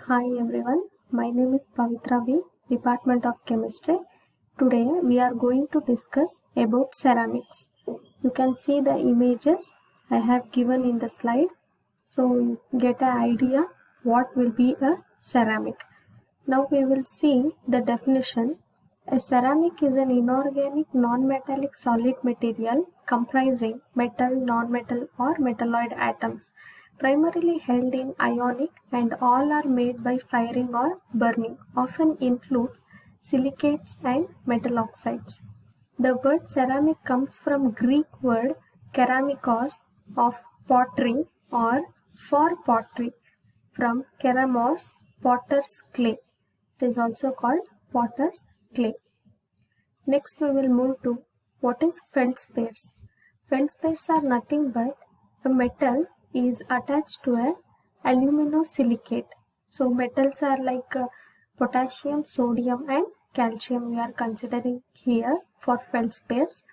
Hi everyone, my name is Pavitra V, Department of Chemistry. Today we are going to discuss about ceramics. You can see the images I have given in the slide, so you get an idea what will be a ceramic. Now we will see the definition. A ceramic is an inorganic non-metallic solid material comprising metal, non-metal or metalloid atoms, primarily held in ionic, and all are made by firing or burning, often includes silicates and metal oxides. The word ceramic comes from Greek word keramikos of pottery or for pottery, from keramos, potter's clay. It is also called potter's clay. Next we will move to what is feldspares. Feldspares are nothing but a metal is attached to a aluminosilicate. So metals are like potassium, sodium and calcium we are considering here for feldspares.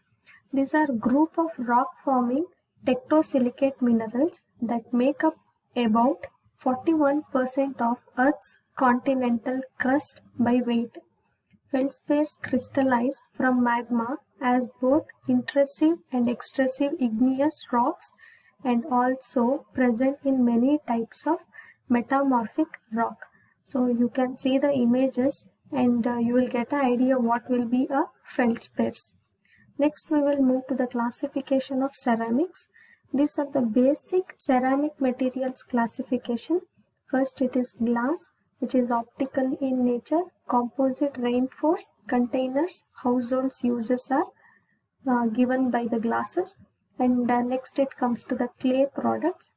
These are group of rock forming tectosilicate minerals that make up about 41% of Earth's continental crust by weight. Feldspares crystallize from magma as both intrusive and extrusive igneous rocks and also present in many types of metamorphic rock. So you can see the images and you will get an idea what will be a feldspares. Next we will move to the classification of ceramics. These are the basic ceramic materials classification. First it is glass, which is optical in nature. Composite reinforced containers, household uses are given by the glasses. And next it comes to the clay products,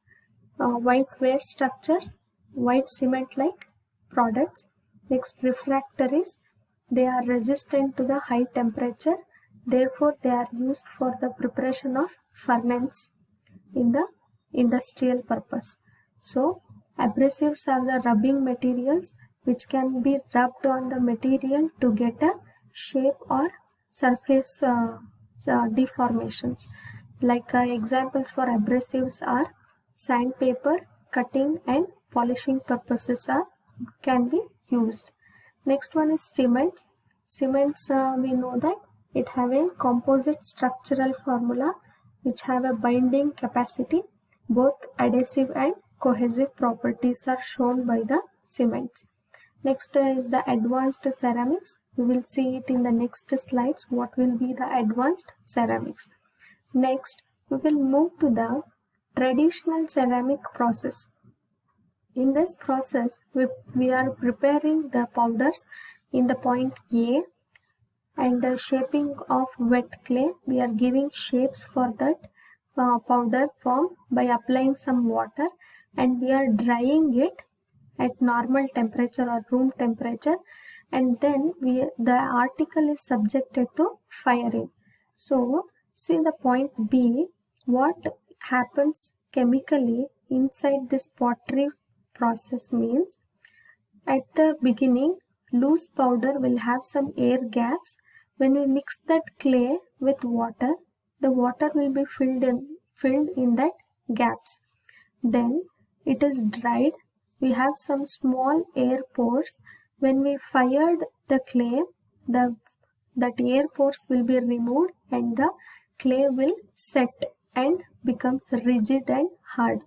whiteware structures, white cement-like products. Next, refractories. They are resistant to the high temperature. Therefore, they are used for the preparation of furnace in the industrial purpose. So, abrasives are the rubbing materials which can be rubbed on the material to get a shape or surface deformations. Like example for abrasives are sandpaper, cutting and polishing purposes can be used. Next one is cement. Cements, we know that it have a composite structural formula which have a binding capacity. Both adhesive and cohesive properties are shown by the cements. Next is the advanced ceramics. We will see it in the next slides what will be the advanced ceramics. Next, we will move to the traditional ceramic process. In this process, we are preparing the powders in the point A, and the shaping of wet clay. We are giving shapes for that powder form by applying some water, and we are drying it at normal temperature or room temperature, and then the article is subjected to firing. So see the point B, what happens chemically inside this pottery process means, at the beginning loose powder will have some air gaps. When we mix that clay with water, the water will be filled in that gaps. Then it is dried. We have some small air pores. When we fired the clay, that air pores will be removed and the clay will set and becomes rigid and hard.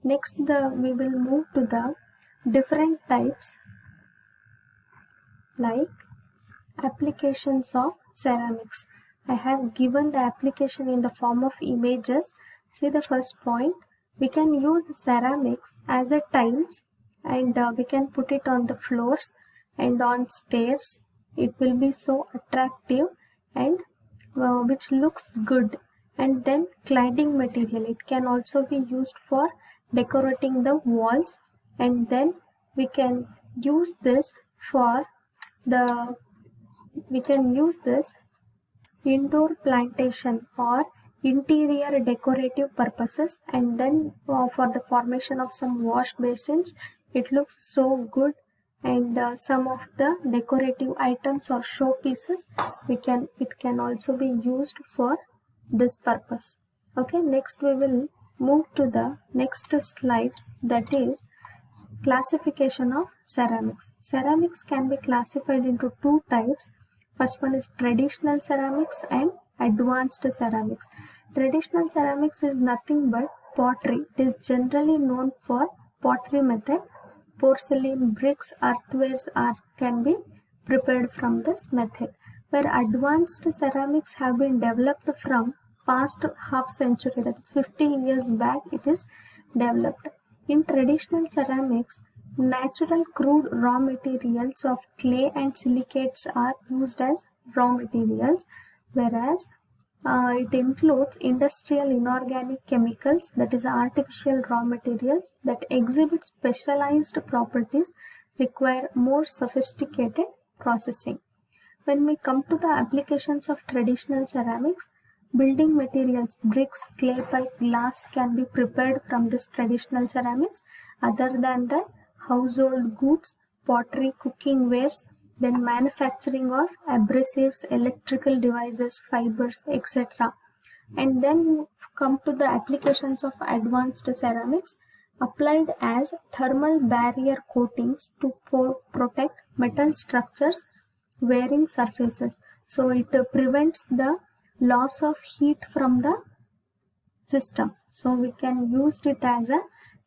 Next we will move to the different types like applications of ceramics. I have given the application in the form of images. See the first point. We can use ceramics as a tiles, and we can put it on the floors and on stairs. It will be so attractive and which looks good. And then cladding material. It can also be used for decorating the walls, and then we can use this for indoor plantation or interior decorative purposes, and then for the formation of some wash basins. It looks so good, and some of the decorative items or show pieces it can also be used for this purpose. Okay, next we will move to the next slide, that is Classification of ceramics. Ceramics can be classified into two types. First one is traditional ceramics and advanced ceramics. Traditional ceramics is nothing but pottery. It is generally known for pottery method. Porcelain, bricks, earthwares can be prepared from this method. Where advanced ceramics have been developed from past half century, that is 50 years back it is developed. In traditional ceramics, natural crude raw materials of clay and silicates are used as raw materials, whereas it includes industrial inorganic chemicals, that is artificial raw materials that exhibit specialized properties, require more sophisticated processing. When we come to the applications of traditional ceramics, building materials, bricks, clay pipe, glass can be prepared from this traditional ceramics. Other than that, household goods, pottery, cooking wares, then manufacturing of abrasives, electrical devices, fibers, etc. And then come to the applications of advanced ceramics, applied as thermal barrier coatings to protect metal structures, wearing surfaces. So it prevents the loss of heat from the system. So we can use it as a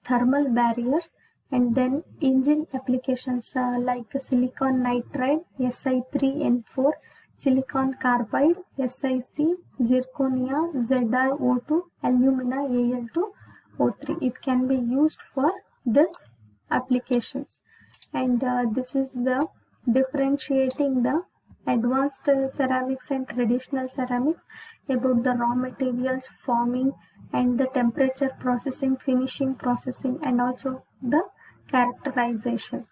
thermal barriers. And then engine applications like silicon nitride, Si3N4, silicon carbide, SiC, zirconia, ZrO2, alumina, Al2O3. It can be used for this applications. And this is the differentiating the advanced ceramics and traditional ceramics, about the raw materials forming and the temperature processing, finishing processing, and also the characterization.